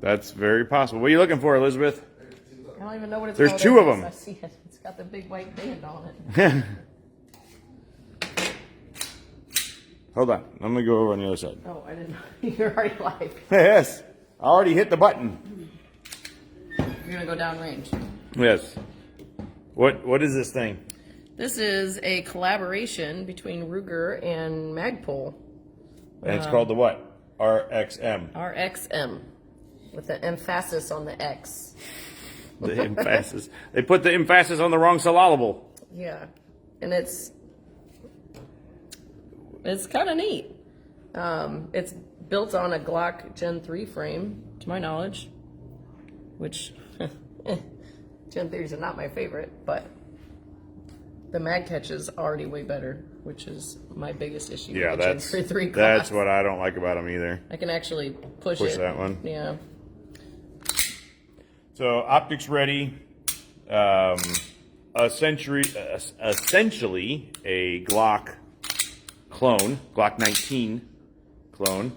That's very possible. What are you looking for, Elizabeth? I don't even know what it's There's called. two of them. I see it. It's got the big white band on it. Hold on. I'm going to go over on the other side. Oh, I didn't know. You're already live. Yes. I already hit the button. You're going to go downrange. Yes. What is this thing? This is a collaboration between Ruger and Magpul. And it's called the what? RXM. RXM. With the emphasis on the X. The emphasis. They put the emphasis on the wrong syllable. Yeah. And it's kind of neat. It's built on a Glock Gen 3 frame, to my knowledge. Which, Gen 3s are not my favorite, but the mag catch is already way better, which is my biggest issue. Yeah, with that's Gen 3 that's Glocks. what I don't like about them either. I can actually push that one. Yeah. So optics ready. Essentially a Glock clone, Glock 19 clone.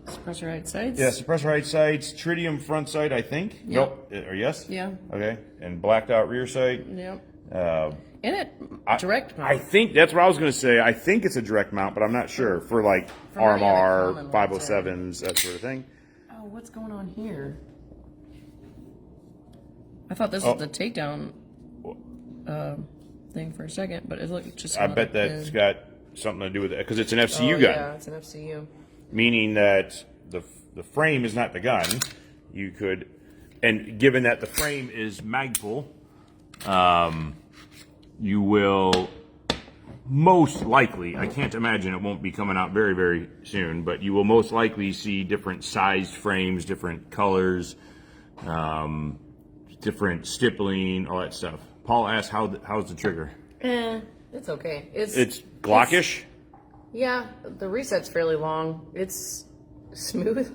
Suppressor right sights? Yeah, suppressor right sights, tritium front sight, I think. Yep. Nope. Or yes? Yeah. Okay. And blacked out rear sight. Yep. Uh, And it direct mount. I think that's what I was going to say. I think it's a direct mount, but I'm not sure for like For many of the RMR, common 507s, that sort of thing. Oh, what's going on here? I thought this was the takedown thing for a second, but it's just. I bet that's got something to do with it because it's an FCU gun. Yeah, it's an FCU. Meaning that the frame is not the gun. You could, and given that the frame is Magpul, you will most likely, I can't imagine it won't be coming out very, very soon, but you will most likely see different sized frames, different colors, different stippling, all that stuff. Paul asked, how's the trigger? It's okay. It's Glockish? Yeah, the reset's fairly long. It's smooth.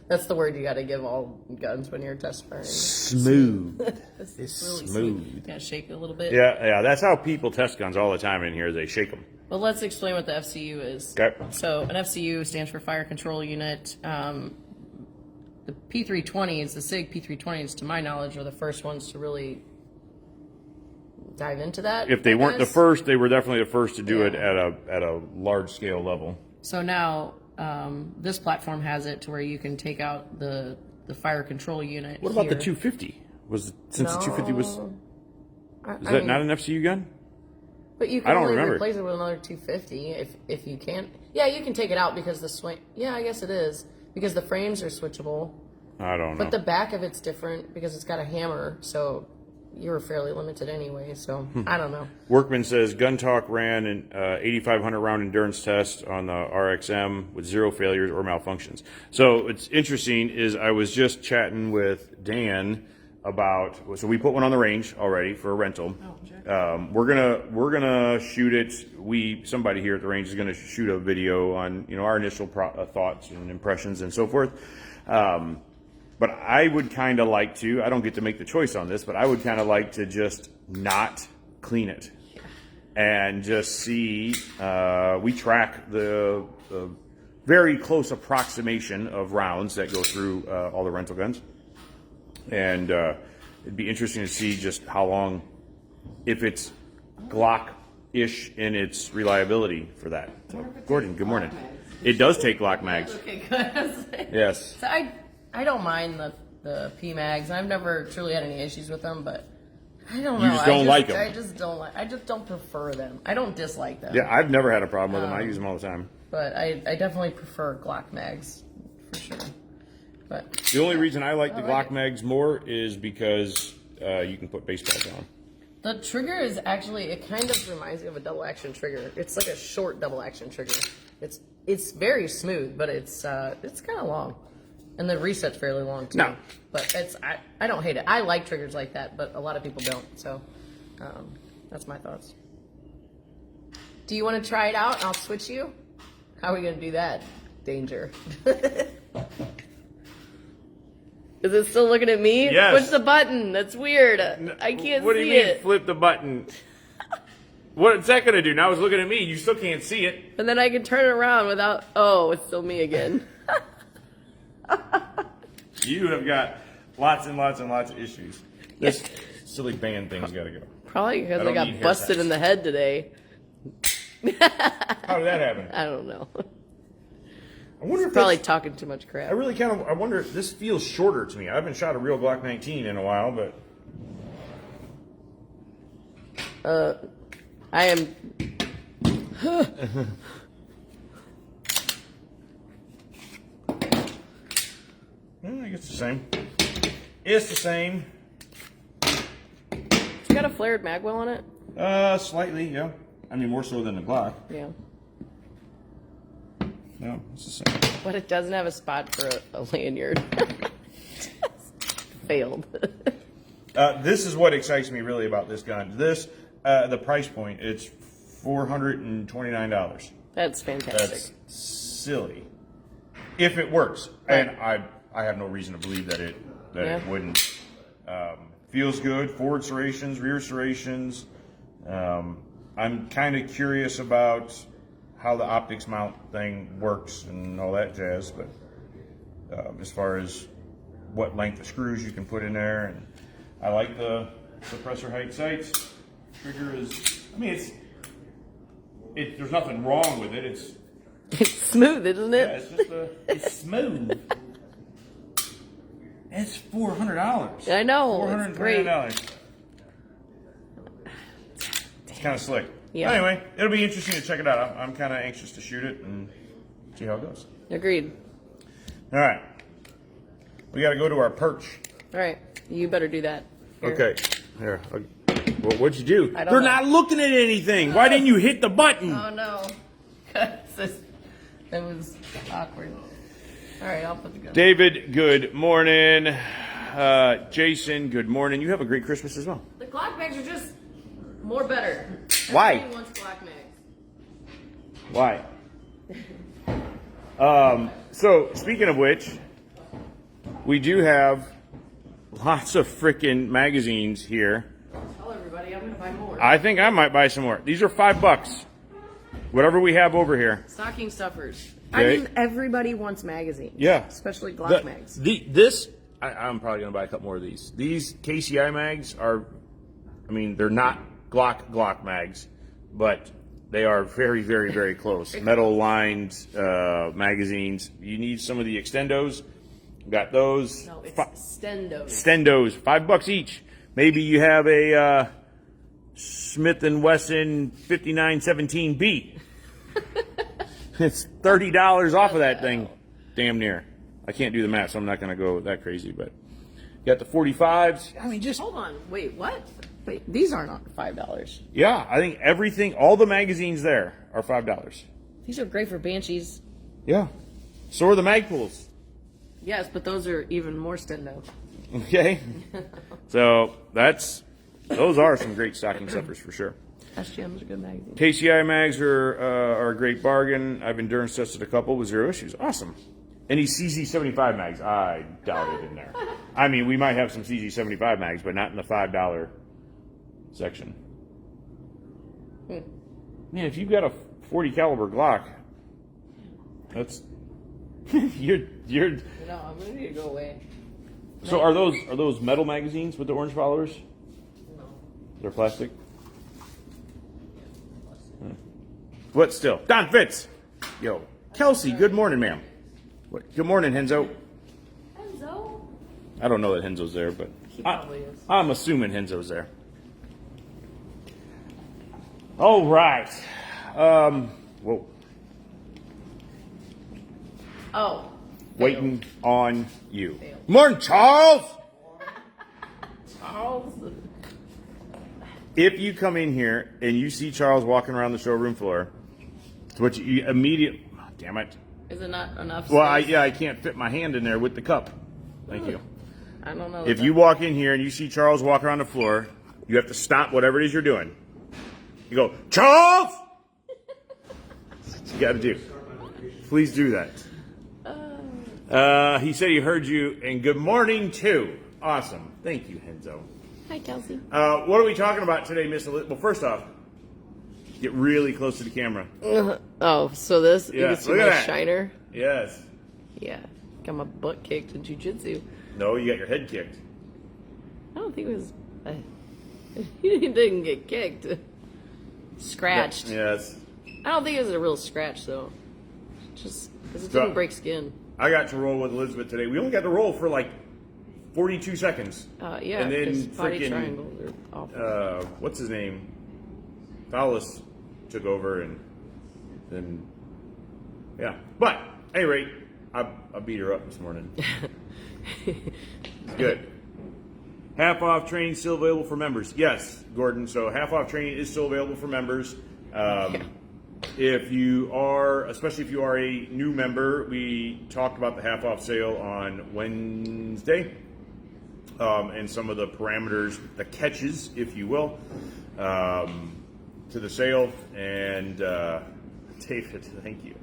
That's the word you got to give all guns when you're test firing. Smooth. It's It's really smooth. Yeah, shake it a little bit. Yeah, that's how people test guns all the time in here. They shake them. But let's explain what the FCU is. Okay. So an FCU stands for Fire Control Unit. The P320s, the SIG P320s, to my knowledge, are the first ones to really dive into that. If they weren't the first, they were definitely the first to do it Yeah. at a large scale level. So now this platform has it to where you can take out the fire control unit. What about the here. 250? Since the 250 was, I is that mean, not an FCU gun? But you I can don't only remember. replace it with another 250 if you can. Yeah, you can take it out because the swing. Yeah, I guess it is because the frames are switchable. I don't know. But the back of it's different because it's got a hammer, so you're fairly limited anyway. So I don't know. Workman says Gun Talk ran an 8,500 round endurance test on the RXM with 0 failures or malfunctions. So it's interesting is I was just chatting with Dan about, so we put one on the range already for a rental. We're gonna shoot it. Somebody here at the range is gonna shoot a video on our initial thoughts and impressions and so forth. But I would kind of like to, I don't get to make the choice on this, but I would kind of like to just not clean it and just see, we track the very close approximation of rounds that go through all the rental guns. And it'd be interesting to see just how long, if it's Glock-ish in its reliability for that. So, Gordon, good morning. It does take Glock mags. Okay, good. Yes. So I don't mind the P mags. I've never truly had any issues with them, but I don't know. You just don't like them. I just don't prefer them. I don't dislike them. Yeah, I've never had a problem with them. I use them all the time. But I definitely prefer Glock mags for sure. But The only reason I like the I Glock like it. mags more is because you can put baseballs on. the trigger is actually, it kind of reminds me of a double action trigger. It's like a short double action trigger. It's very smooth, but it's kind of long. And the reset's fairly long too. No. But I don't hate it. I like triggers like that, but a lot of people don't. So that's my thoughts. Do you want to try it out and I'll switch you? How are we going to do that? Danger. Is it still looking at me? Yes. Push the button. That's weird. I can't What do see you mean, it. flip the button? What's that going to do? Now it's looking at me. You still can't see it. And then I can turn it around without... Oh, it's still me again. You have got lots and lots and lots of issues. This silly band thing's got to go. Probably because I don't got need busted haircuts. in the head today. How did that happen? I don't know. I wonder if Probably that's- talking too much I crap. really kind of. I wonder if this feels shorter to me. I haven't shot a real Glock 19 in a while, but I am. I guess it's the same. It's the same. It's got a flared mag well on it. Slightly, yeah. I mean, more so than the Glock. Yeah. No, it's the same. But it doesn't have a spot for a lanyard. Failed. This is what excites me really about this gun. This, the price point, it's $429. That's fantastic. That's silly. If it works, Right. and I have no reason to believe that it Yeah. wouldn't. Feels good. Forward serrations, rear serrations. I'm kind of curious about how the optics mount thing works and all that jazz, but as far as what length of screws you can put in there, and I like the suppressor height sights. Trigger is, I mean, there's nothing wrong with it. It's Smooth, isn't it? yeah, it's just it's smooth. It's $400. I know. It's great. $429. It's kind of slick. Yeah. Anyway, it'll be interesting to check it out. I'm kind of anxious to shoot it and see how it goes. Agreed. All right. We got to go to our perch. All right. You better do that. Here. Okay. Here. Well, what'd you do? I don't They're know. not looking at anything. Why didn't you hit the button? Oh, no. That was awkward. All right, I'll put the gun. David, good morning. Jason, good morning. You have a great Christmas as well. The Glock mags are just more better. Why? Everybody wants Glock mags. Why? So, speaking of which, we do have lots of frickin' magazines here. Tell everybody I'm going to buy more. I think I might buy some more. These are $5. Whatever we have over here. Stocking stuffers. Okay. I mean, everybody wants magazines. Yeah. Especially Glock mags. I'm probably going to buy a couple more of these. These KCI mags are, I mean, they're not Glock mags, but they are very, very, very close. Metal lined magazines. You need some of the extendos. Got those. No, it's Stendos. Stendos, $5 each. Maybe you have a Smith & Wesson 5917B. It's $30 off of that thing, damn near. I can't do the math, so I'm not going to go that crazy. But you got the 45s. I mean, just Hold on. Wait, what? Wait, these aren't $5. yeah. I think everything, all the magazines there are $5. These are great for Banshees. Yeah. So are the Magpools. Yes, but those are even more Stendo. Okay. So those are some great stocking stuffers for sure. SGM's a good magazine. KCI mags are a great bargain. I've endurance tested a couple with zero issues. Awesome. Any CZ75 mags? I doubt it in there. I mean, we might have some CZ75 mags, but not in the $5 section. Man, if you've got a 40 caliber Glock, that's you're. No, I'm gonna need to go away. So are those metal magazines with the orange followers? No. They're plastic. What still? Don Fitz. Yo. Kelsey, good morning, ma'am. What? Good morning, Henzo. Enzo? I don't know that Henzo's there, but He probably is. I'm assuming Henzo's there. All right. Whoa. Oh. Waiting on you. Morning, Charles. Charles. If you come in here and you see Charles walking around the showroom floor, it's what you immediately. Oh, damn it. Is it not enough? Well, space? I can't fit my hand in there with the cup. Thank you. I don't know. If you walk in here and you see Charles walk around the floor, you have to stop whatever it is you're doing. You go, Charles! That's what you got to do. Please do that. He said he heard you, and good morning, too. Awesome. Thank you, Henzo. Hi, Kelsey. What are we talking about today, Miss Elizabeth? Well, first off, get really close to the camera. Oh, so this you Yeah, can see look at my that. shiner. Yes. Yeah. got my butt kicked in jiu-jitsu. No, you got your head kicked. I don't think it was. He didn't get kicked. Scratched. Yes. I don't think it was a real scratch though. Just because it So- didn't break skin. I got to roll with Elizabeth today. We only got to roll for like 42 seconds. Yeah, and then because body freaking, triangles are awful. what's his name? Fowlis took over, and then yeah. But at any rate, I beat her up this morning. Good. Half off training still available for members. Yes, Gordon. So half off training is still available for members. If you are, especially if you are a new member, we talked about the half off sale on Wednesday, and some of the parameters, the catches, if you will, to the sale. And David, thank you.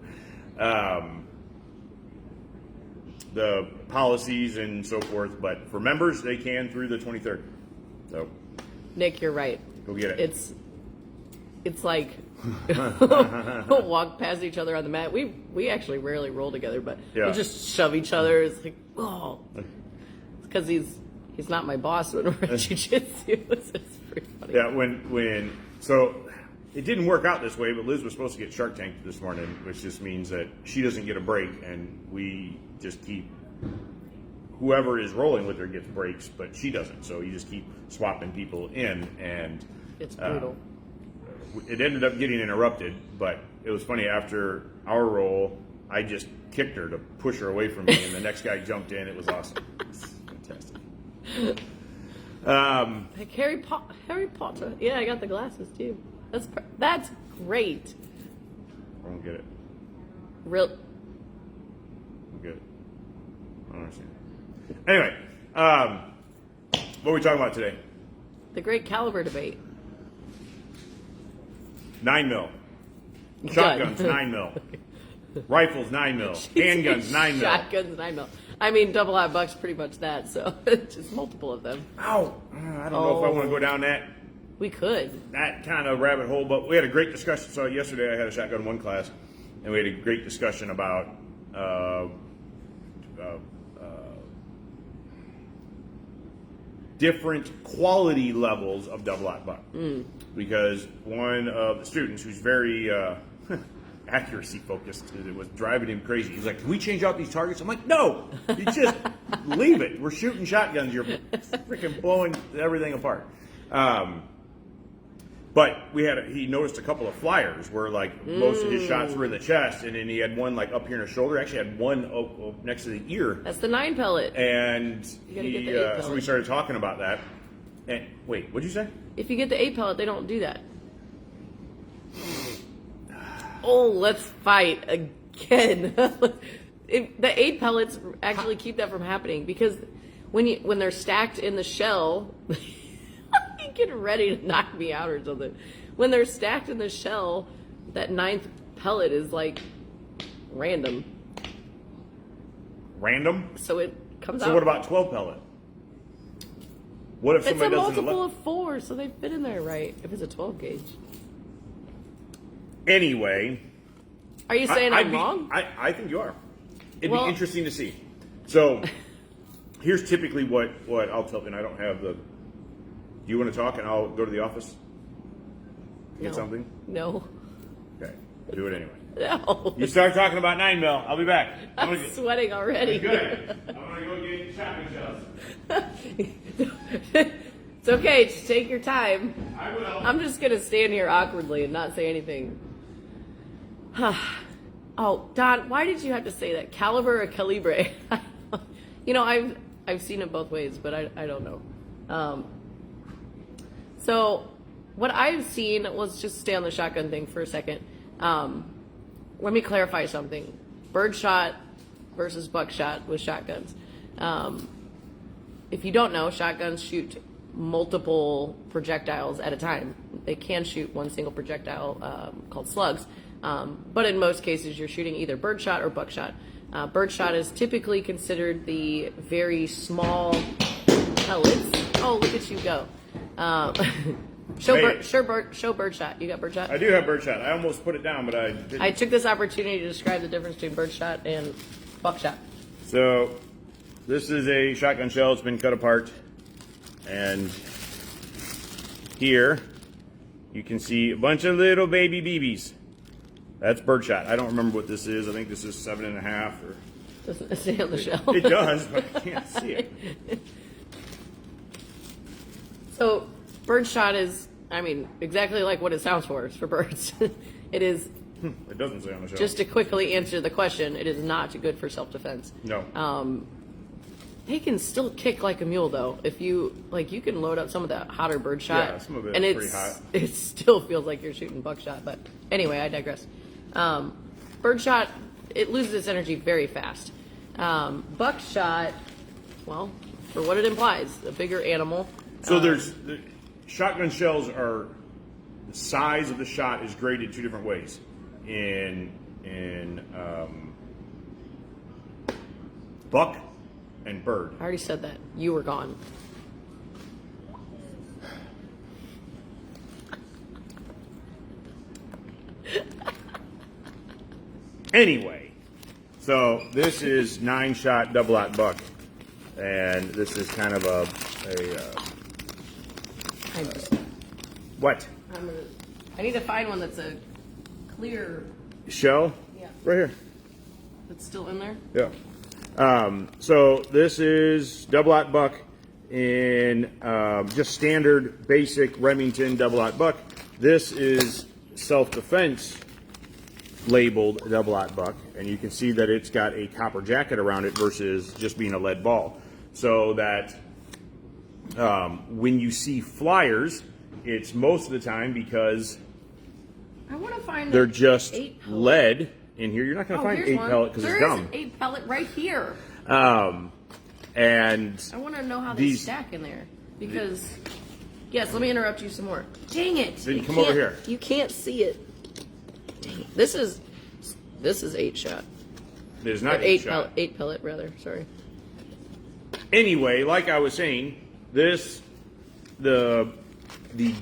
The policies and so forth, but for members, they can through the 23rd. So, Nick, you're right. go get it. It's like we'll walk past each other on the mat. We actually rarely roll together, but Yeah. we just shove each other. It's like, oh, because he's not my boss when we're at jiu-jitsu. It's pretty funny. Yeah, when so it didn't work out this way, but Liz was supposed to get Shark Tanked this morning, which just means that she doesn't get a break, and we just keep whoever is rolling with her gets breaks, but she doesn't. So you just keep swapping people in, and It's brutal. it ended up getting interrupted. But it was funny, after our roll, I just kicked her to push her away from me, and the next guy jumped in. It was awesome. It's fantastic. Like Harry Potter. Yeah, I got the glasses too. That's great. I don't get it. Real. I don't get it. I don't understand. Anyway, what are we talking about today? The great caliber debate. 9mm. Shotguns, 9mm. Rifles, 9mm. Handguns, 9mm. Shotguns, 9mm. I mean, double out bucks, pretty much that. So just multiple of them. Ow! I don't know if I want to go down We could. that kind of rabbit hole, but we had a great discussion. So yesterday I had a shotgun 1 class, and we had a great discussion about different quality levels of double-aught buck. Because one of the students, who's very accuracy focused, it was driving him crazy. He's like, "Can we change out these targets?" I'm like, "No, you just leave it. We're shooting shotguns. You're freaking blowing everything apart." But he noticed a couple of flyers where like most of his shots were in the chest, and then he had one like up here in his shoulder. Actually had one next to the ear. That's the 9 pellet. And You gotta get the 8 pellet. so we started talking about that. And wait, what'd you say? If you get the 8 pellet, they don't do that. Oh, let's fight again. The 8 pellets actually keep that from happening, because when they're stacked in the shell, you get ready to knock me out or something. When they're stacked in the shell, that 9th pellet is like random. Random? So it comes out. So what about 12 pellet? What if It's a somebody doesn't multiple of 4, so they fit in there right. If it's a 12 gauge. Anyway, Are you saying I'm wrong? I think you are. It'd Well- be interesting to see. So here's typically what I'll tell you, and I don't have the. Do you want to talk, and I'll go to the office? Get No. something? No. Okay, I'll do it anyway. No. You start talking about 9mm. I'll be back. I'm sweating already. Good. I'm gonna go get shotgun shells. It's okay, just take your time. I will. I'm just gonna stand here awkwardly and not say anything. Oh, Don, why did you have to say that? Caliber or calibre? You know, I've seen it both ways, but I don't know. So what I've seen, let's just stay on the shotgun thing for a second. Let me clarify something. Birdshot versus buckshot with shotguns. If you don't know, shotguns shoot multiple projectiles at a time. They can shoot one single projectile called slugs. But in most cases, you're shooting either birdshot or buckshot. Birdshot is typically considered the very small pellets. Oh, look at you go. Show birdshot. You got birdshot? I do have birdshot. I almost put it down, but I didn't. I took this opportunity to describe the difference between birdshot and buckshot. So this is a shotgun shell. It's been cut apart. And here you can see a bunch of little baby BBs. That's birdshot. I don't remember what this is. I think this is 7.5 or... Doesn't it say on the shell? It does, but I can't see it. So birdshot is, I mean, exactly like what it sounds for. It's for birds. It is. It doesn't say on the shell. Just to quickly answer the question, it is not good for self-defense. No. They can still kick like a mule, though. If you like, you can load up some of that hotter birdshot. Yeah, some of it and is pretty hot. It still feels like you're shooting buckshot. But anyway, I digress. Birdshot, it loses its energy very fast. Buckshot, well, for what it implies, a bigger animal. So shotgun shells are, the size of the shot is graded two different ways. In buck and bird. I already said that. You were gone. Anyway, so this is 9-shot double-aught buck, and this is kind of what? I need to find one that's a clear Shell? Yeah. Right here. that's still in there. Yeah. So this is double-aught buck in just standard basic Remington double-aught buck. This is self-defense labeled double-aught buck, and you can see that it's got a copper jacket around it versus just being a lead ball. So that when you see flyers, it's most of the time because I want to find they're just 8 pellet. lead in here. You're not going to find here's 8 one. pellet because it's dumb. There is an 8 pellet right here. And I want to know how they stack in there because. Yes, let me interrupt you some more. Dang it! Then come over here. You can't see it. Dang it. This is 8-shot. It is not Or 8 shot. 8 pellet rather. Sorry. Anyway, like I was saying, the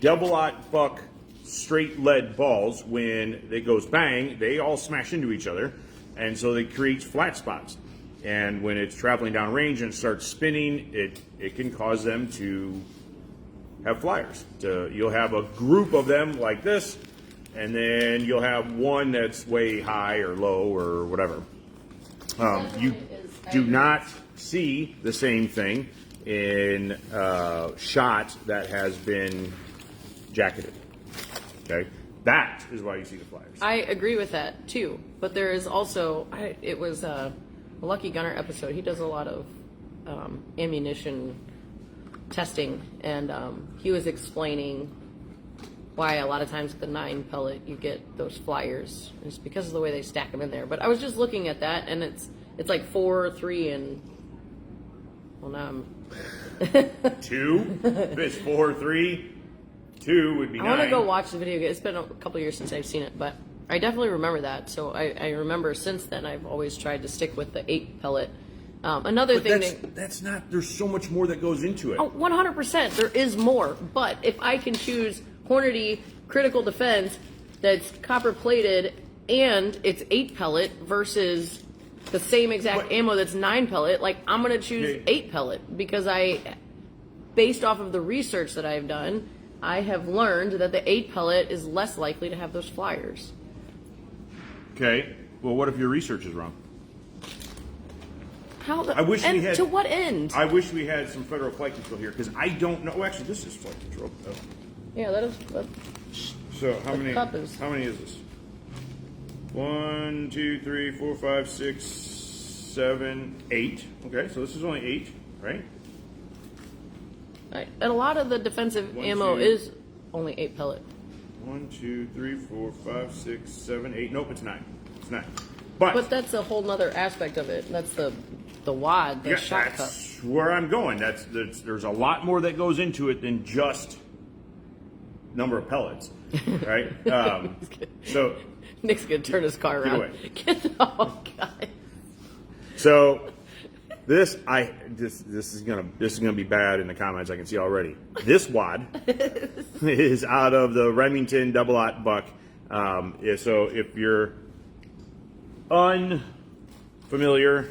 double-aught buck straight lead balls, when it goes bang, they all smash into each other, and so they create flat spots. And when it's traveling down range and it starts spinning, it can cause them to have flyers. You'll have a group of them like this, and then you'll have one that's way high or low or whatever. You do not see the same thing in shot that has been jacketed. Okay, that is why you see the flyers. I agree with that too, but there is also it was a Lucky Gunner episode. He does a lot of ammunition testing, and he was explaining why a lot of times with the 9 pellet you get those flyers. It's because of the way they stack them in there. But I was just looking at that, and it's like 4, 3, and well now I'm 2. If it's 4, 3, 2 would be 9. I want to go watch the video again. It's been a couple years since I've seen it, but I definitely remember that. So I remember since then I've always tried to stick with the 8 pellet. Another thing that's not. There's so much more that goes into it. 100%. There is more. But if I can choose Hornady critical defense that's copper plated and it's 8 pellet versus the same exact ammo that's 9 pellet, like I'm going to choose 8 pellet because based off of the research that I've done, I have learned that the 8 pellet is less likely to have those flyers. Okay. Well, what if your research is wrong? I wish we had. To what end? I wish we had some federal flight control here because I don't know. Actually, this is flight control. Oh. Yeah, that is. So how many? Cup is. How many is this? 1, 2, 3, 4, 5, 6, 7, 8. Okay, so this is only 8, right? Right. And a lot of the defensive ammo is only 8 pellet. 1, 2, 3, 4, 5, 6, 7, 8. Nope, it's 9. It's 9. But that's a whole nother aspect of it. That's the wad, the shot cup. That's where I'm going. There's a lot more that goes into it than just number of pellets, right? So Nick's gonna turn his car around. Away. Oh God. So this is gonna be bad in the comments. I can see already. This wad is out of the Remington double-aught buck. So if you're unfamiliar,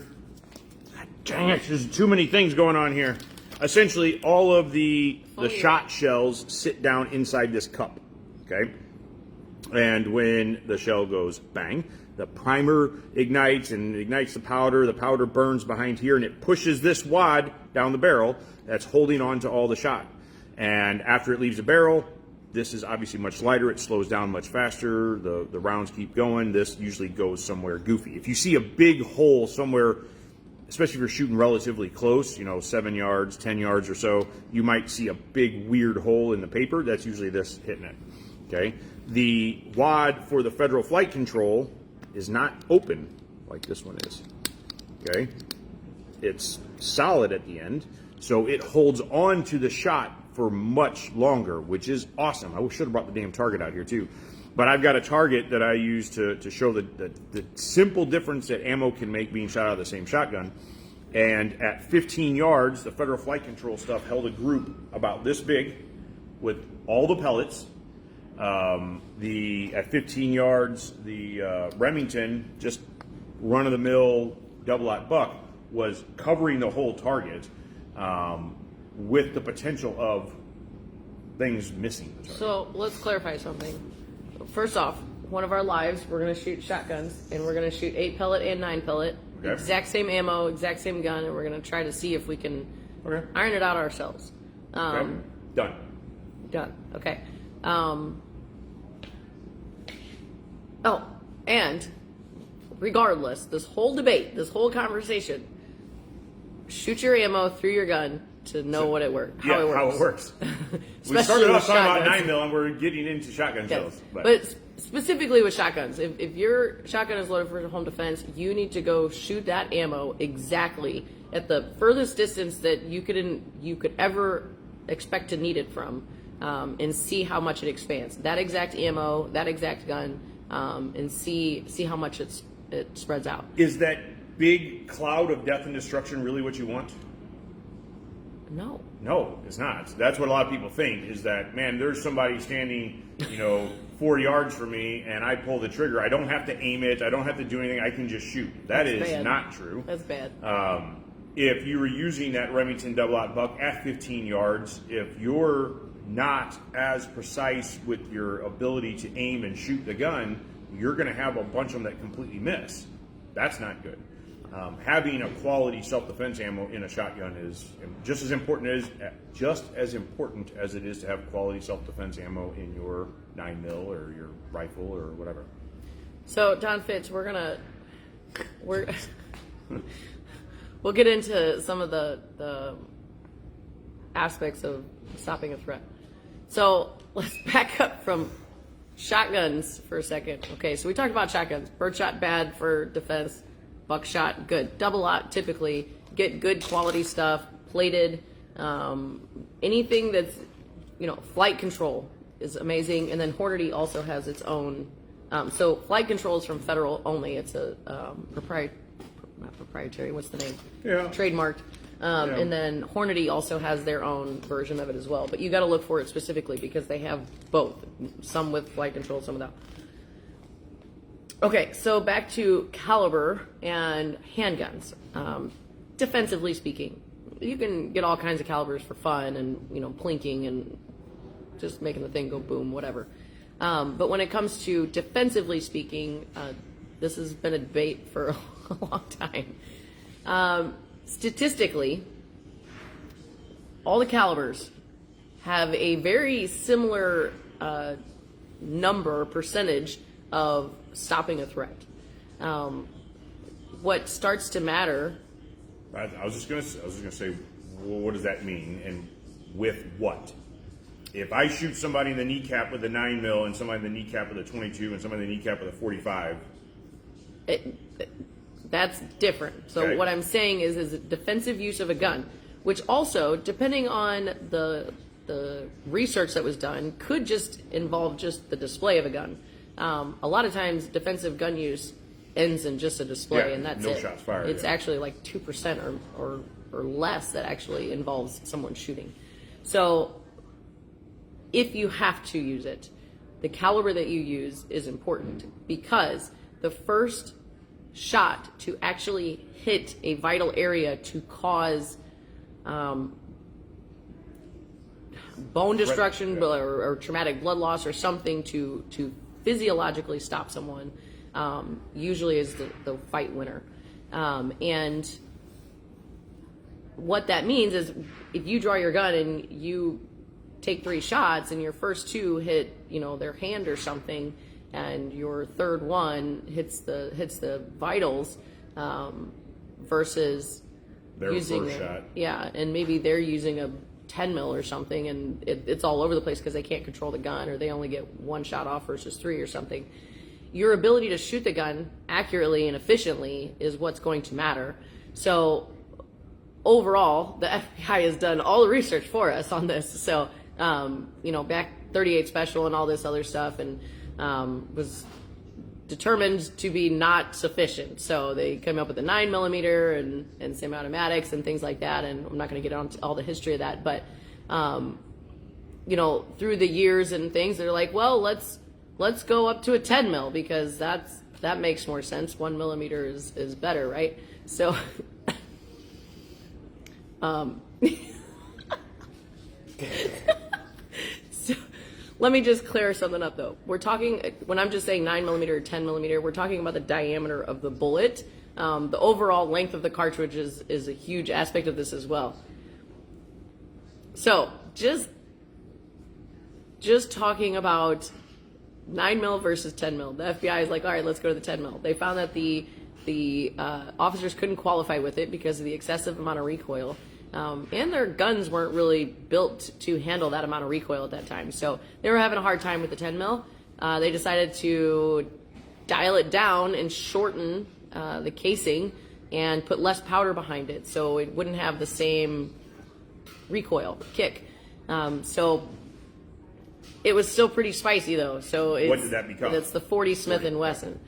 Dang it, there's too many things going on here. Essentially, all of the shot shells sit down inside this cup, okay? And when the shell goes bang, the primer ignites and ignites the powder burns behind here, and it pushes this wad down the barrel that's holding on to all the shot. And after it leaves the barrel, this is obviously much lighter, it slows down much faster, the rounds keep going, this usually goes somewhere goofy. If you see a big hole somewhere, especially if you're shooting relatively close, 7 yards, 10 yards or so, you might see a big weird hole in the paper, that's usually this hitting it, okay? The wad for the federal flight control is not open like this one is, okay? It's solid at the end, so it holds on to the shot for much longer, which is awesome. I should have brought the damn target out here too. But I've got a target that I use to show the simple difference that ammo can make being shot out of the same shotgun. And at 15 yards, the federal flight control stuff held a group about this big with all the pellets. At 15 yards, the Remington, just run-of-the-mill double-aught buck, was covering the whole target with the potential of things missing the target. So let's clarify something. First off, one of our lives, we're going to shoot shotguns, and we're going to shoot 8 pellet and 9 pellet. Okay. Exact same ammo, exact same gun, and we're going to try to see if we can iron it out ourselves. Okay. Done. Okay. And regardless, this whole debate, this whole conversation, shoot your ammo through your gun to know how it works. How it works. We started off talking about 9mm and we're getting into shotgun shells. But specifically with shotguns, if your shotgun is loaded for home defense, you need to go shoot that ammo exactly at the furthest distance that you could ever expect to need it from, and see how much it expands. That exact ammo, that exact gun, and see how much it spreads out. Is that big cloud of death and destruction really what you want? No, it's not. That's what a lot of people think, is that, man, there's somebody standing, 4 yards from me, and I pull the trigger. I don't have to aim it. I don't have to do anything. I can just shoot. That's bad. Not true. That's bad. If you were using that Remington double-aught buck at 15 yards, if you're not as precise with your ability to aim and shoot the gun, you're going to have a bunch of them that completely miss. That's not good. Having a quality self-defense ammo in a shotgun is just as important as it is to have quality self-defense ammo in your 9mm or your rifle or whatever. So, Don Fitch, we'll get into some of the aspects of stopping a threat. So let's back up from shotguns for a second. Okay, so we talked about shotguns. Birdshot bad for defense. Buckshot good. Double-aught typically get good quality stuff, plated. Anything that's flight control is amazing, and then Hornady also has its own. So flight control is from Federal only. It's a not proprietary. What's the name? Yeah. Trademarked. And then Hornady also has their own version of it as well. But you got to look for it specifically because they have both. Some with flight control, some without. Okay, so back to caliber and handguns. Defensively speaking, you can get all kinds of calibers for fun and plinking and just making the thing go boom, whatever. But when it comes to defensively speaking, this has been a debate for a long time. Statistically, all the calibers have a very similar percentage of stopping a threat. What starts to matter? I was just gonna say, well, what does that mean, and with what? If I shoot somebody in the kneecap with a 9mm and somebody in the kneecap with a 22 and somebody in the kneecap with a 45, that's different. So okay. What I'm saying is a defensive use of a gun, which also, depending on the research that was done, could just involve just the display of a gun. A lot of times, defensive gun use ends in just a display, and that's no it. Shots fired. It's actually like 2% or less that actually involves someone shooting. So, if you have to use it, the caliber that you use is important because the first shot to actually hit a vital area to cause bone destruction or traumatic blood loss or something to physiologically stop someone, usually is the fight winner. And what that means is if you draw your gun and you take 3 shots and your first 2 hit, their hand or something, and your third one hits the vitals, versus Their using first shot. Yeah, and maybe they're using a 10 mil or something, and it's all over the place because they can't control the gun, or they only get 1 shot off versus 3 or something. Your ability to shoot the gun accurately and efficiently is what's going to matter. So overall, the FBI has done all the research for us on this. So, back 38 special and all this other stuff, and was determined to be not sufficient. So they came up with a 9mm and semi-automatics and things like that. And I'm not going to get into all the history of that, but through the years and things, they're like, well, let's go up to a 10 mil because that makes more sense. 1mm is better, right? So. So let me just clear something up though. We're talking, when I'm just saying 9mm or 10mm, we're talking about the diameter of the bullet. The overall length of the cartridge is a huge aspect of this as well. So just talking about 9mm versus 10mm, the FBI is like, all right, let's go to the 10mm. They found that the officers couldn't qualify with it because of the excessive amount of recoil. And their guns weren't really built to handle that amount of recoil at that time. So they were having a hard time with the 10 mil. They decided to dial it down and shorten the casing and put less powder behind it so it wouldn't have the same recoil kick. So it was still pretty spicy though. So what did that become? It's the 40 Smith & Wesson.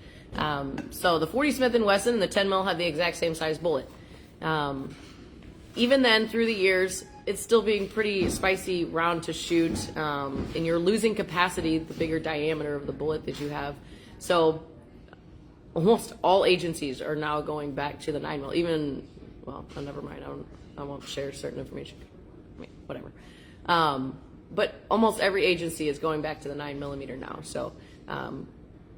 So the 40 Smith & Wesson and the 10 mil had the exact same size bullet. Even then, through the years, it's still being pretty spicy round to shoot, and you're losing capacity the bigger diameter of the bullet that you have. So almost all agencies are now going back to the 9mm. Even, well, never mind. I won't share certain information. I mean, whatever. But almost every agency is going back to the 9mm now. So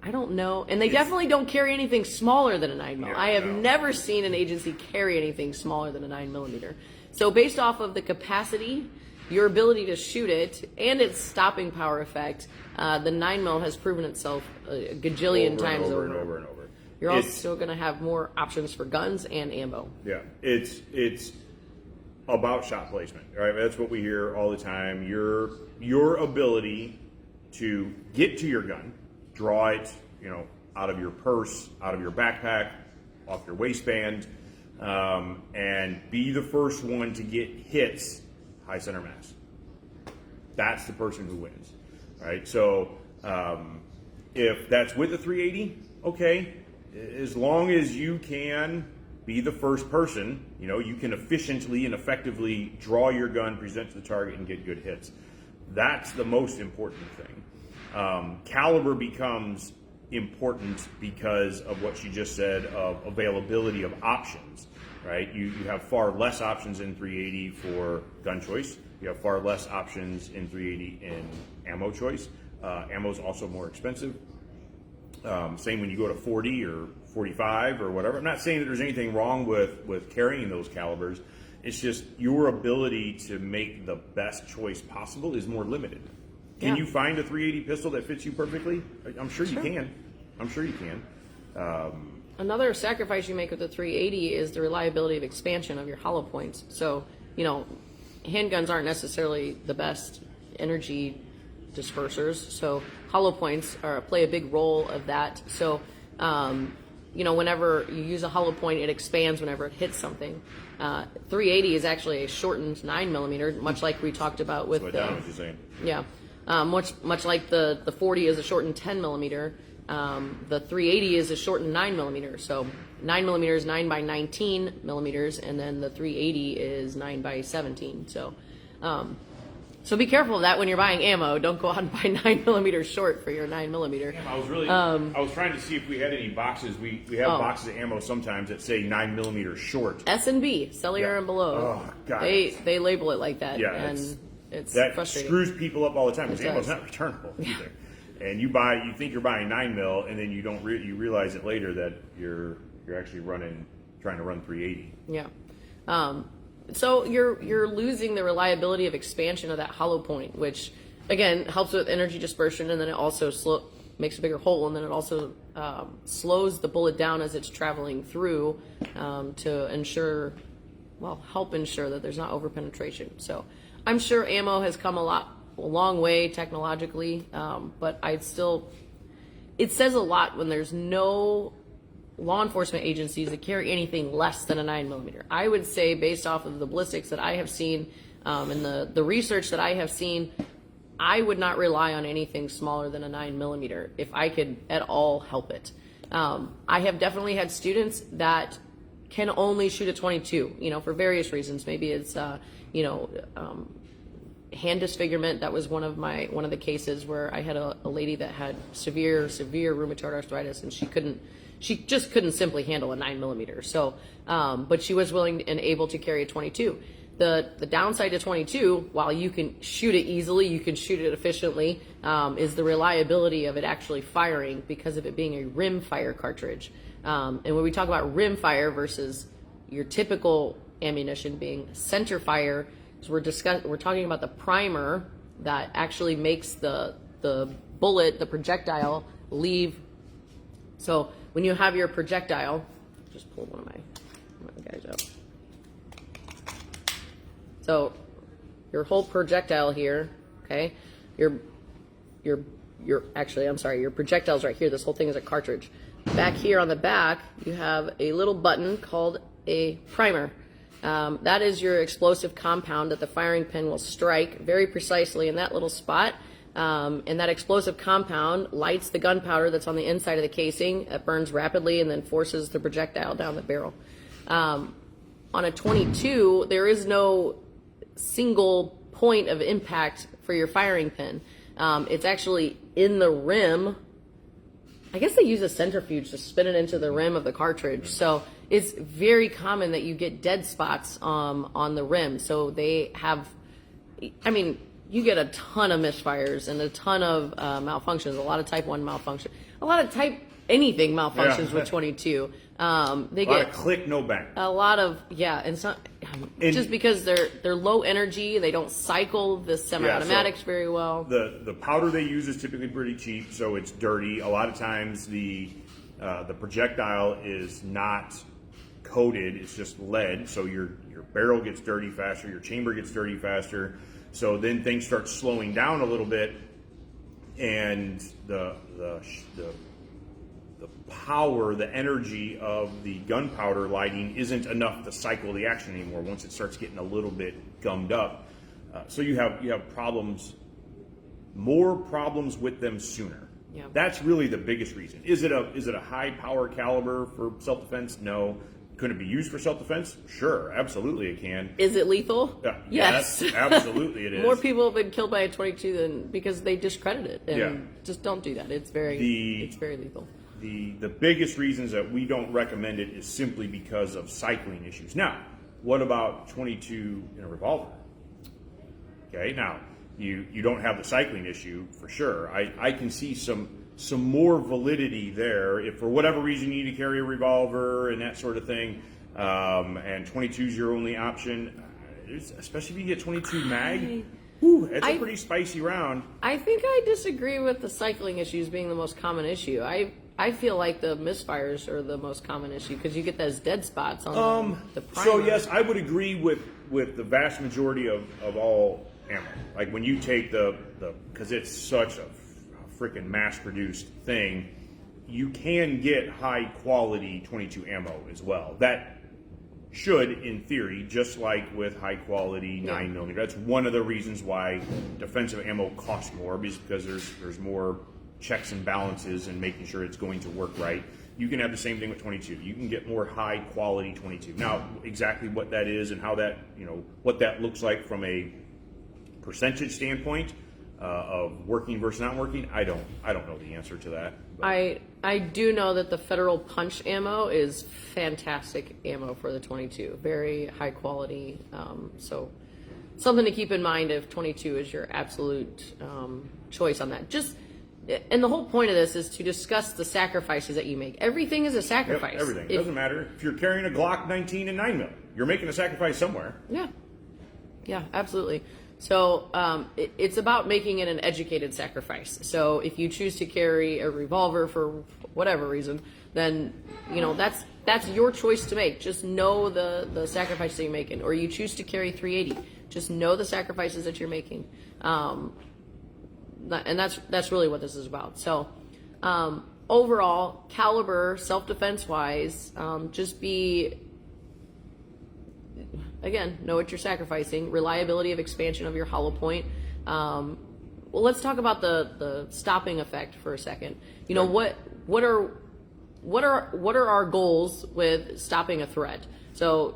I don't know. And they definitely don't carry anything smaller than a 9mm. Yeah, I have never seen an agency carry anything smaller than a 9mm. So based off of the capacity, your ability to shoot it, and its stopping power effect, the 9mm has proven itself a gajillion times over. And over and over. You're also still going to have more options for guns and ammo. Yeah, it's about shot placement, right? That's what we hear all the time. Your ability to get to your gun, draw it, out of your purse, out of your backpack, off your waistband, and be the first one to get hits high center mass. That's the person who wins, right? So if that's with a 380, okay, as long as you can be the first person, you can efficiently and effectively draw your gun, present to the target, and get good hits. That's the most important thing. Caliber becomes important because of what you just said of availability of options, right? You have far less options in 380 for gun choice. You have far less options in 380 in ammo choice. Ammo is also more expensive. Same when you go to 40 or 45 or whatever. I'm not saying that there's anything wrong with carrying those calibers. It's just your ability to make the best choice possible is more limited. Can you find a 380 pistol that fits you perfectly? I'm sure you can. I'm sure you can. Another sacrifice you make with the 380 is the reliability of expansion of your hollow points. So, handguns aren't necessarily the best energy dispersers. So hollow points play a big role of that. So, whenever you use a hollow point, it expands whenever it hits something. 380 is actually a shortened 9mm, much like we talked about with what you're saying. Yeah. Much like the 40 is a shortened 10mm, the 380 is a shortened 9mm. So 9mm is 9 by 19 millimeters, and then the 380 is 9 by 17. So So be careful of that when you're buying ammo. Don't go out and buy 9mm short for your 9mm. I was really, I was trying to see if we had any boxes. We have boxes of ammo sometimes that say 9mm short. S&B, cellular and below. Oh, God. They label it like that. Yeah, and it's that frustrating. screws people up all the time because It ammo's does. not returnable either. And you think you're buying 9mm, and then you don't you realize it later that you're actually trying to run 380. Yeah. So you're losing the reliability of expansion of that hollow point, which again helps with energy dispersion, and then it also makes a bigger hole, and then it also slows the bullet down as it's traveling through to help ensure that there's not overpenetration. So I'm sure ammo has come a long way technologically, but it says a lot when there's no law enforcement agencies that carry anything less than a 9mm. I would say, based off of the ballistics that I have seen and the research that I have seen, I would not rely on anything smaller than a 9mm if I could at all help it. I have definitely had students that can only shoot a 22, for various reasons. Maybe it's, hand disfigurement. That was one of the cases where I had a lady that had severe rheumatoid arthritis, and she just couldn't simply handle a 9mm. So, but she was willing and able to carry a 22. The downside to 22, while you can shoot it easily, you can shoot it efficiently, is the reliability of it actually firing because of it being a rim fire cartridge. And when we talk about rim fire versus your typical ammunition being center fire, so we're talking about the primer that actually makes the bullet, the projectile, leave. So when you have your projectile, just pull one of my guys out. So your whole projectile here, okay? Your projectile's right here. This whole thing is a cartridge. Back here on the back, you have a little button called a primer. That is your explosive compound that the firing pin will strike very precisely in that little spot. And that explosive compound lights the gunpowder that's on the inside of the casing. It burns rapidly and then forces the projectile down the barrel. On a 22, there is no single point of impact for your firing pin. It's actually in the rim. I guess they use a centrifuge to spin it into the rim of the cartridge. So it's very common that you get dead spots on the rim. So they have, you get a ton of misfires and a ton of malfunctions, a lot of type 1 malfunction, a lot of type anything malfunctions with 22. They a lot of click, no bang. A lot of, and just because they're low energy, they don't cycle the semi-automatics very well. The powder they use is typically pretty cheap, so it's dirty. A lot of times the projectile is not coated, it's just lead, so your barrel gets dirty faster, your chamber gets dirty faster. So then things start slowing down a little bit, and the power, the energy of the gunpowder lighting isn't enough to cycle the action anymore once it starts getting a little bit gummed up. So you have more problems with them sooner. Yeah. That's really the biggest reason. Is it a high power caliber for self-defense? No. Could it be used for self-defense? Sure, absolutely it can. Is it lethal? Yes. Absolutely it is. More people have been killed by a 22 because they discredit it. And just don't do that. It's very lethal. The biggest reasons that we don't recommend it is simply because of cycling issues. Now, what about 22 in a revolver? Okay, now, you don't have the cycling issue for sure. I can see some more validity there if for whatever reason you need to carry a revolver and that sort of thing, and 22 is your only option, especially if you get 22 mag. It's a pretty spicy round. I think I disagree with the cycling issues being the most common issue. I feel like the misfires are the most common issue because you get those dead spots on the primer. So yes, I would agree with the vast majority of all ammo. Like when you take because it's such a freaking mass-produced thing, you can get high-quality 22 ammo as well. That should, in theory, just like with high-quality 9mm. That's one of the reasons why defensive ammo costs more, because there's more checks and balances and making sure it's going to work right. You can have the same thing with 22. You can get more high-quality 22. Now, exactly what that is and how that, what that looks like from a percentage standpoint of working versus not working, I don't know the answer to that. But I do know that the federal punch ammo is fantastic ammo for the 22, very high quality. So something to keep in mind if 22 is your absolute choice on that. And the whole point of this is to discuss the sacrifices that you make. Everything is a sacrifice. Yep, everything. It doesn't matter. If you're carrying a Glock 19 and 9mm, you're making a sacrifice somewhere. Yeah, absolutely. So it's about making it an educated sacrifice. So if you choose to carry a revolver for whatever reason, then that's your choice to make. Just know the sacrifices that you're making. Or you choose to carry 380. Just know the sacrifices that you're making. And that's really what this is about. So overall, caliber, self-defense wise, just be, again, know what you're sacrificing. Reliability of expansion of your hollow point. Well, let's talk about the stopping effect for a second. What are our goals with stopping a threat? So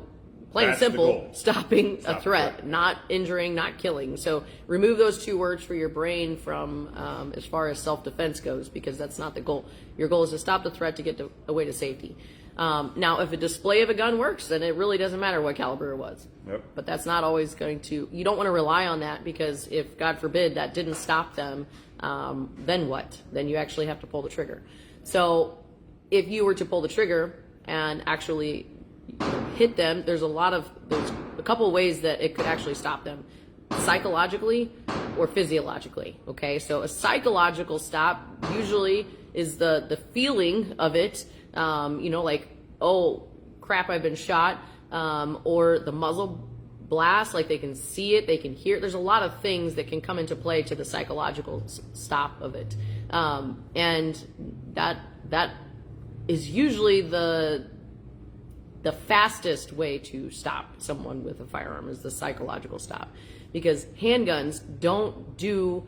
plain and simple, stopping a threat, not injuring, not killing. So remove those two words for your brain from as far as self-defense goes, because that's not the goal. Your goal is to stop the threat to get away to safety. Now, if a display of a gun works, then it really doesn't matter what caliber it was. Yep. But that's not always going to, you don't want to rely on that, because if, God forbid, that didn't stop them, then what? Then you actually have to pull the trigger. So if you were to pull the trigger and actually hit them, there's a couple of ways that it could actually stop them, psychologically or physiologically. Okay, so a psychological stop usually is the feeling of it, like, oh crap, I've been shot, or the muzzle blast, like they can see it, they can hear it. There's a lot of things that can come into play to the psychological stop of it, and that is usually the fastest way to stop someone with a firearm, is the psychological stop, because handguns don't do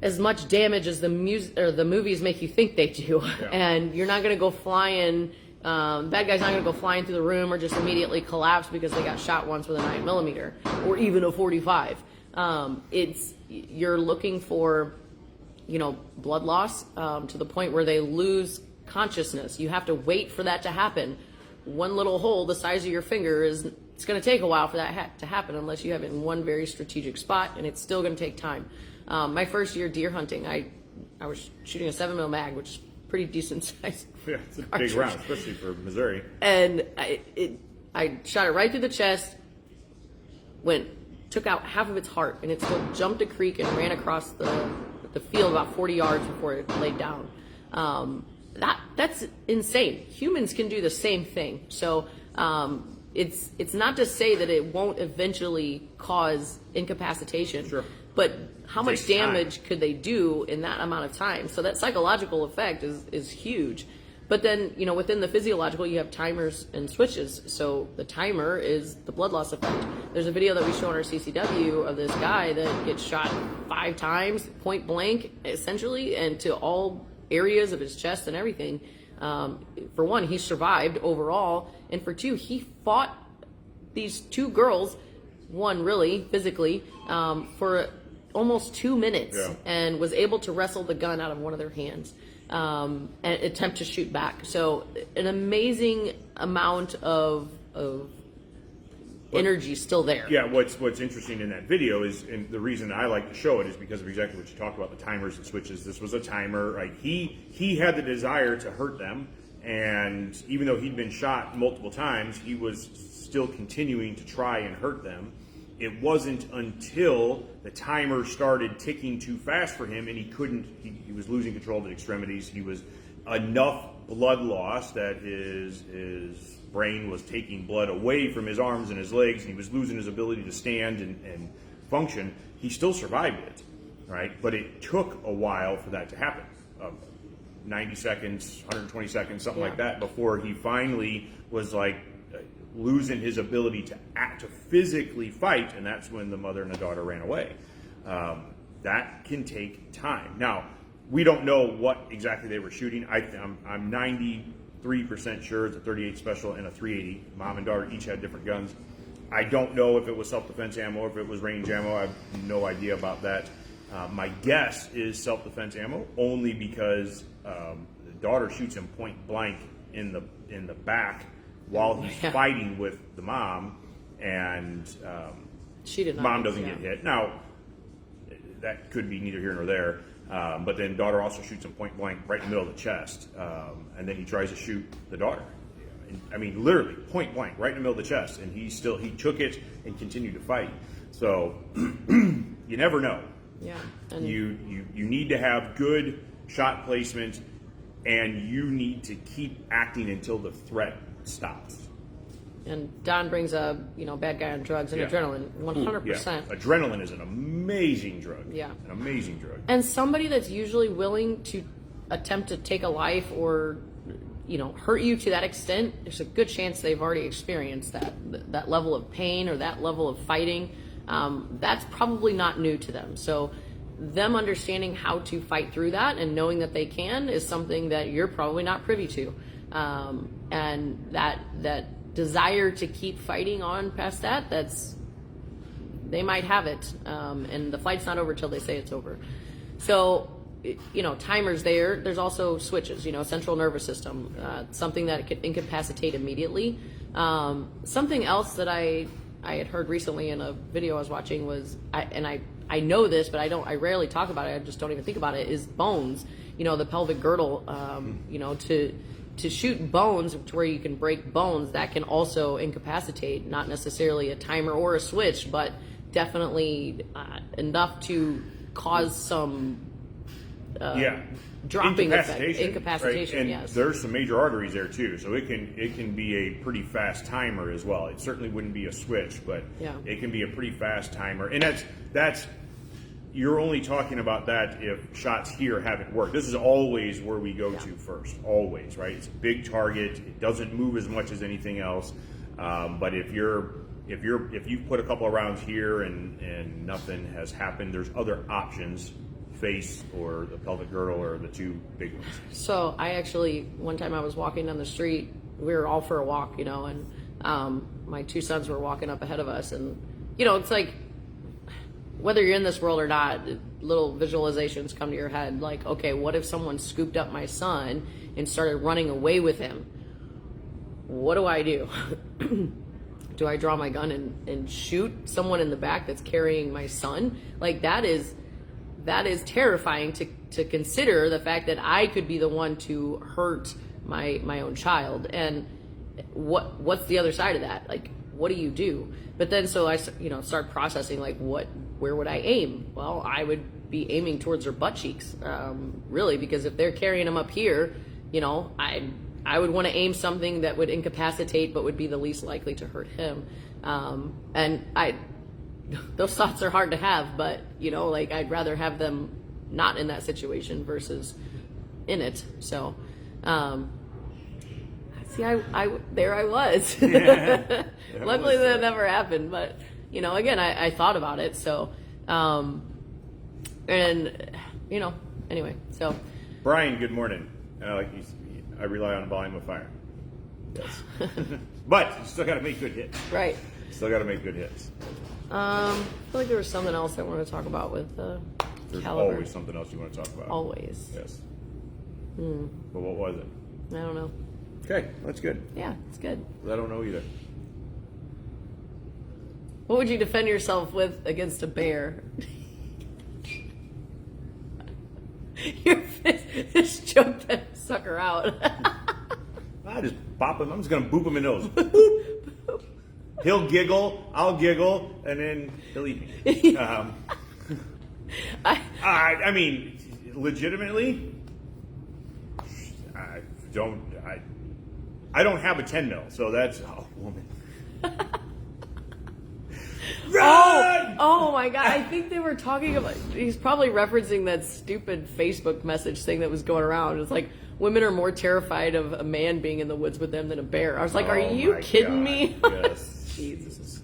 as much damage as the movies make you think they do. Yeah. And you're not going to go flying, bad guy's not going to go flying through the room or just immediately collapse because they got shot once with a 9mm or even a 45. You're looking for, blood loss to the point where they lose consciousness. You have to wait for that to happen. One little hole the size of your finger it's going to take a while for that to happen, unless you have it in one very strategic spot, and it's still going to take time. My first year deer hunting, I was shooting a 7mm mag, which is pretty decent size. Yeah, it's a big round, especially for Missouri. And I shot it right through the chest, took out half of its heart, and it still jumped a creek and ran across the field about 40 yards before it laid down. That's insane. Humans can do the same thing. So it's not to say that it won't eventually cause incapacitation. Sure. But how much damage could they do in that amount of time? So that psychological effect is huge. But then, within the physiological, you have timers and switches. So the timer is the blood loss effect. There's a video that we show on our CCW of this guy that gets shot 5 times, point blank, essentially, and to all areas of his chest and everything. For one, he survived overall, and for two, he fought these 2 girls, one really physically, for almost 2 minutes, and was able to wrestle the gun out of one of their hands and attempt to shoot back. So an amazing amount of energy still there. Yeah, what's interesting in that video is, and the reason I like to show it is because of exactly what you talked about, the timers and switches. This was a timer, right? He had the desire to hurt them, and even though he'd been shot multiple times, he was still continuing to try and hurt them. It wasn't until the timer started ticking too fast for him, and he was losing control of the extremities. He was enough blood loss that his brain was taking blood away from his arms and his legs, and he was losing his ability to stand and function. He still survived it, right? But it took a while for that to happen. 90 seconds, 120 seconds, something like that, before he finally was losing his ability to physically fight, and that's when the mother and the daughter ran away. That can take time. Now, we don't know what exactly they were shooting. I'm 93% sure it's a .38 special and a .380. Mom and daughter each had different guns. I don't know if it was self-defense ammo or if it was range ammo. I have no idea about that. My guess is self-defense ammo, only because the daughter shoots him point blank in the back while he's fighting with the mom, and she did not mom doesn't get hit. Now, that could be neither here nor there, but then daughter also shoots him point blank right in the middle of the chest, and then he tries to shoot the daughter. I mean, literally point blank right in the middle of the chest, and he took it and continued to fight. So you never know. Yeah. And you need to have good shot placement, and you need to keep acting until the threat stops. And Don brings up, bad guy on drugs and adrenaline, 100%. Yeah. Adrenaline is an amazing drug. Yeah. An amazing drug. And somebody that's usually willing to attempt to take a life or, hurt you to that extent, there's a good chance they've already experienced that level of pain or that level of fighting. That's probably not new to them. So them understanding how to fight through that and knowing that they can is something that you're probably not privy to. And that desire to keep fighting on past they might have it. And the fight's not over till they say it's over. So, timers there's also switches, central nervous system, something that could incapacitate immediately. Something else that I had heard recently in a video I was watching was, I know this, but I rarely talk about it. I just don't even think about it. Is bones, the pelvic girdle, to shoot bones to where you can break bones, that can also incapacitate. Not necessarily a timer or a switch, but definitely enough to cause some dropping effect, incapacitation. Right? And yes, there's some major arteries there too, so it can be a pretty fast timer as well. It certainly wouldn't be a switch, but it can be a pretty fast timer. And that's you're only talking about that if shots here haven't worked. This is always where we go to first, always, right? It's a big target. It doesn't move as much as anything else. But if you put a couple of rounds here and nothing has happened, there's other options. Face or the pelvic girdle or the two big ones. So I actually, one time I was walking down the street, we were all for a walk, and my two sons were walking up ahead of us, and it's like, whether you're in this world or not, little visualizations come to your head, like, okay, what if someone scooped up my son and started running away with him? What do I do? Do I draw my gun and shoot someone in the back that's carrying my son? Like, that is terrifying to consider, the fact that I could be the one to hurt my own child. And what's the other side of that? Like, what do you do? But then so I start processing, like, where would I aim? Well, I would be aiming towards her butt cheeks, really, because if they're carrying him up here, I would want to aim something that would incapacitate but would be the least likely to hurt him. And those thoughts are hard to have, but I'd rather have them not in that situation versus in it. So, see, there I was. Luckily that never happened, but again, I thought about it. So, anyway, so. Brian, good morning. I rely on volume of fire. Yes. But you still got to make good hits. Right. Still got to make good hits. I feel like there was something else I wanted to talk about with There's caliber. always something else you want to talk about. Always. Yes. But what was it? I don't know. Okay, that's good. Yeah, it's good. I don't know either. What would you defend yourself with against a bear? Your fist just choked that sucker out. I just pop him. I'm just gonna boop him in the nose. Boop. He'll giggle, I'll giggle, and then he'll eat me. I mean, legitimately, I don't have a 10 mil, so that's woman. Oh my god! I think they were talking about. He's probably referencing that stupid Facebook message thing that was going around. It's like, women are more terrified of a man being in the woods with them than a bear. I was like, are you kidding me? Yes. Jesus.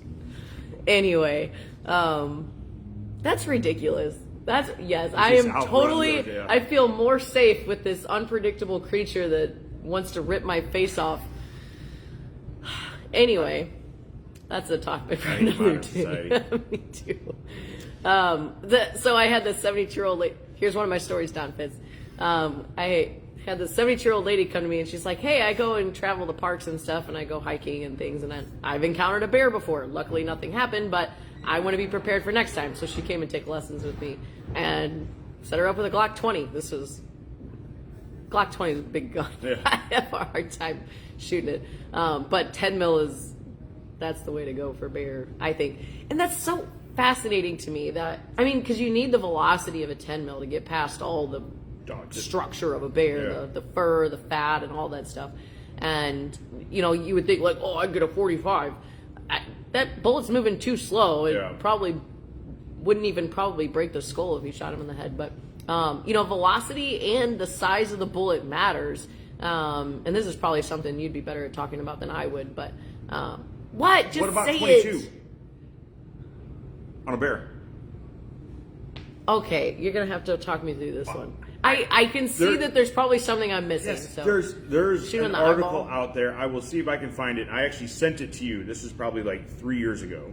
Anyway, that's ridiculous. I am totally. I feel more safe with this unpredictable creature that wants to rip my face off. Anyway, That's a topic for Modern another society. day. Me too. So I had this 72-year-old lady. Here's one of my stories, Don Fitz. I had this 72-year-old lady come to me, and she's like, hey, I go and travel the parks and stuff, and I go hiking and things, and I've encountered a bear before. Luckily, nothing happened, but I want to be prepared for next time. So she came and took lessons with me and set her up with a Glock 20. Glock 20 is a big gun. Yeah. I have a hard time shooting it. But 10 mil that's the way to go for bear, I think. And that's so fascinating to me because you need the velocity of a 10 mil to get past all the structure of a bear, the fur, the fat, and all that stuff. And, you would think like, oh, I'd get a 45. That bullet's moving too slow. It probably wouldn't even probably break the skull if you shot him in the head. But, velocity and the size of the bullet matters. And this is probably something you'd be better at talking about than I would. But what? Just what about say 22 it. on a bear? Okay, you're gonna have to talk me through this one. I can see that there's probably something I'm missing. Yes, so there's shoot in an the article eyeball. out there. I will see if I can find it. I actually sent it to you. This is probably like 3 years ago,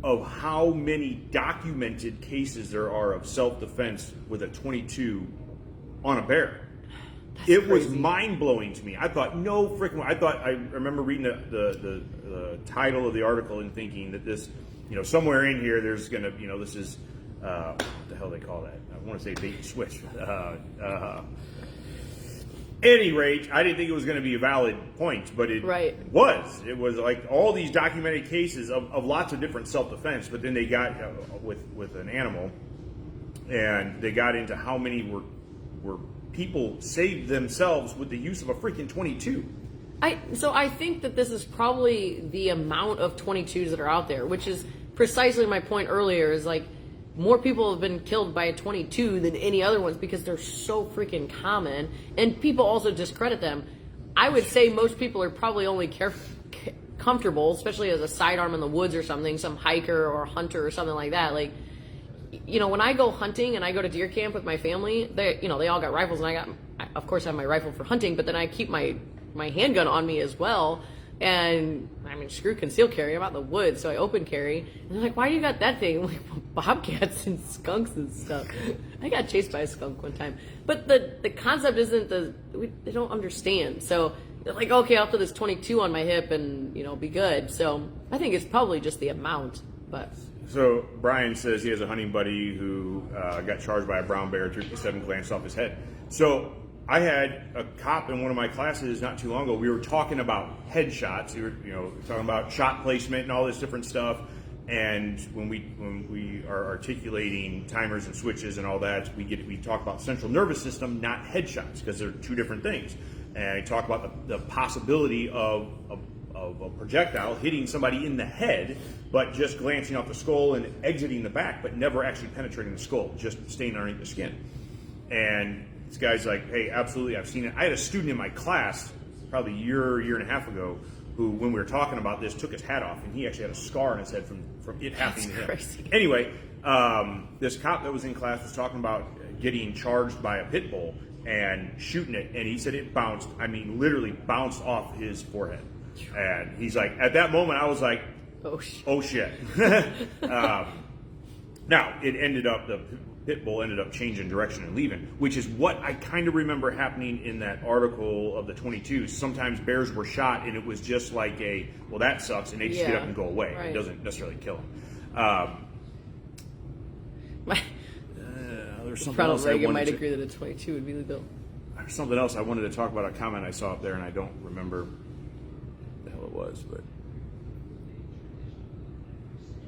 of how many documented cases there are of self-defense with a 22 on a bear. It was mind-blowing to me. I thought, no freaking way. I remember reading the title of the article and thinking that this, somewhere in here there's going to, this is, what the hell they call that? I want to say bait and switch. Any rate, I didn't think it was going to be a valid point, but it was. It was like all these documented cases of lots of different self-defense, but then they got with an animal, and they got into how many were people saved themselves with the use of a freaking 22. So I think that this is probably the amount of 22s that are out there, which is precisely my point earlier, is like more people have been killed by a 22 than any other ones because they're so freaking common, and people also discredit them. I would say most people are probably only comfortable, especially as a sidearm in the woods or something, some hiker or hunter or something like that. Like, when I go hunting and I go to deer camp with my family, they all got rifles, and I of course have my rifle for hunting, but then I keep my handgun on me as well. And screw concealed carry. I'm out in the woods, so I open carry. And they're like, "Why do you got that thing?" I'm like, well, bobcats and skunks and stuff. I got chased by a skunk one time, but the concept isn't they don't understand. So they're like, "Okay, I'll put this 22 on my hip and be good." So I think it's probably just the amount, but. So Brian says he has a hunting buddy who got charged by a brown bear, 37 glanced off his head. So I had a cop in one of my classes not too long ago. We were talking about headshots. We were, talking about shot placement and all this different stuff. And when we are articulating timers and switches and all that, we talk about central nervous system, not headshots, because they're two different things. And I talk about the possibility of a projectile hitting somebody in the head, but just glancing off the skull and exiting the back, but never actually penetrating the skull, just staying underneath the skin. And this guy's like, hey, absolutely, I've seen it. I had a student in my class probably a year and a half ago who, when we were talking about this, took his hat off, and he actually had a scar on his head from it happening to him. Crazy. Anyway, this cop that was in class was talking about getting charged by a pit bull and shooting it, and he said it bounced, literally bounced off his forehead. And he's like, at that moment, I was like, oh shit. Now, the pit bull ended up changing direction and leaving, which is what I kind of remember happening in that article of the 22s. Sometimes bears were shot, and it was just like well, that sucks, and they just get up and go away. Right. It doesn't necessarily kill them. There's something else Reagan might agree that a 22 would be legal. There's something else I wanted to talk about, a comment I saw up there, and I don't remember what the hell it was, but...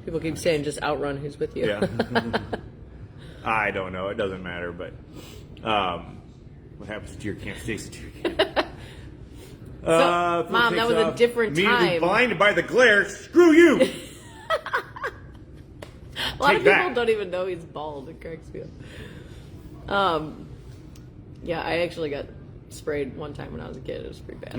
People keep saying just outrun who's with you. Yeah. I don't know. It doesn't matter, but what happens to deer camp stays at deer camp. Mom, that was a different time. Immediately blinded by the glare. Screw you! A lot of people don't even know he's bald. It cracks me up. Yeah, I actually got sprayed one time when I was a kid. It was pretty bad.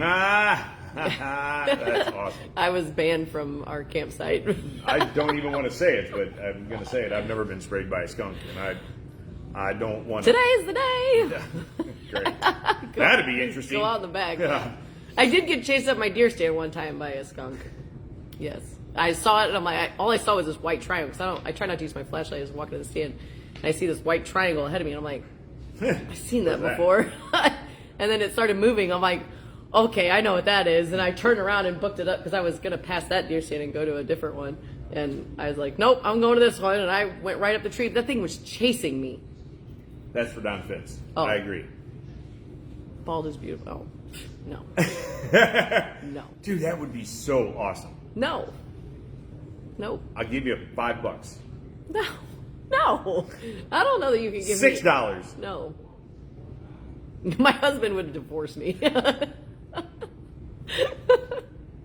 That's awesome. I was banned from our campsite. I don't even want to say it, but I'm going to say it. I've never been sprayed by a skunk, and I don't want to. Today's the day. Great. That'd be interesting. Go out in the back. Yeah. I did get chased up my deer stand one time by a skunk. Yes. I saw it and I'm like, all I saw was this white triangle. Because I try not to use my flashlight. I just walk to the stand and I see this white triangle ahead of me. And I'm like, I've seen that before. And then it started moving. I'm like, okay, I know what that is. And I turned around and booked it up because I was going to pass that deer stand and go to a different one. And I was like, nope, I'm going to this one. And I went right up the tree. That thing was chasing me. That's for Don Fitz. Oh. I agree. Bald is beautiful. Oh, no. No. Dude, that would be so awesome. No. Nope. I'll give you $5. No. No. I don't know that you can give me $6. No. My husband would divorce me.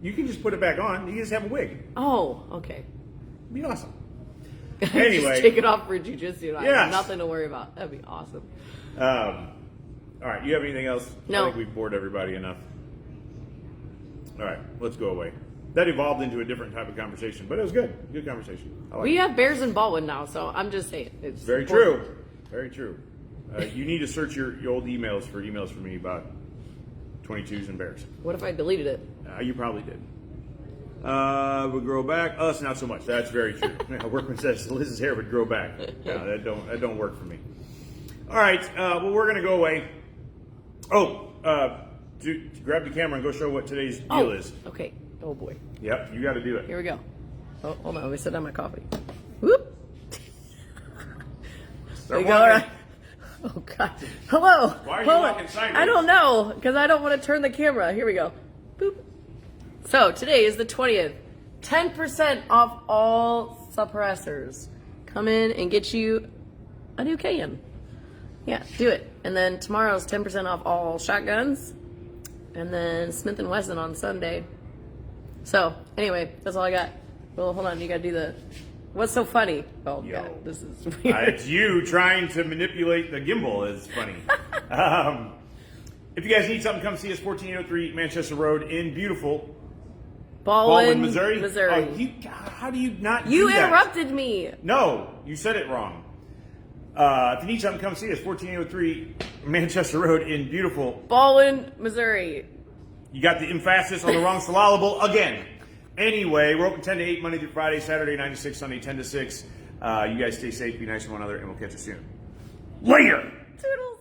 You can just put it back on. You can just have a wig. Oh, okay. It'd be awesome. Just Anyway. take it off for jujitsu. I Yes. have nothing to worry about. That'd be awesome. All right, you have anything else? No. I think we've bored everybody enough. All right, let's go away. That evolved into a different type of conversation, but it was good. Good conversation. I like We it. have bears in Baldwin now, so I'm just saying. It's Very important. true. Very true. You need to search your old emails for emails from me about 22s and bears. What if I deleted it? You probably did. Would grow back. Us, not so much. That's very true. Workman says Liz's hair would grow back. No, that don't work for me. All right. Well, we're gonna go away. Oh, to grab the camera and go show what today's deal is. Okay. Oh boy. Yep, you got to do it. Here we go. Oh, hold on. Let me sit down my coffee. Whoop. Start We go. walking. Oh God. Hello. Why are you Hold walking on. sideways? I don't know because I don't want to turn the camera. Here we go. Boop. So today is the 20th. 10% off all suppressors. Come in and get you a new can. Yeah, do it. And then tomorrow's 10% off all shotguns. And then Smith & Wesson on Sunday. So, anyway, that's all I got. Well, hold on. You got to do the... What's so funny? Oh, Yo. God. This is weird. It's you trying to manipulate the gimbal is funny. If you guys need something, come see us, 1403 Manchester Road in beautiful Baldwin, Missouri. Missouri. Oh, how do you not You do that? interrupted me. No, you said it wrong. If you need something, come see us, 1403 Manchester Road in beautiful. Baldwin, Missouri. You got the emphasis on the wrong syllable again. Anyway, we're open 10 to 8, Monday through Friday, Saturday 9 to 6, Sunday 10 to 6. You guys stay safe, be nice to one another, and we'll catch you soon. Later! Toodles.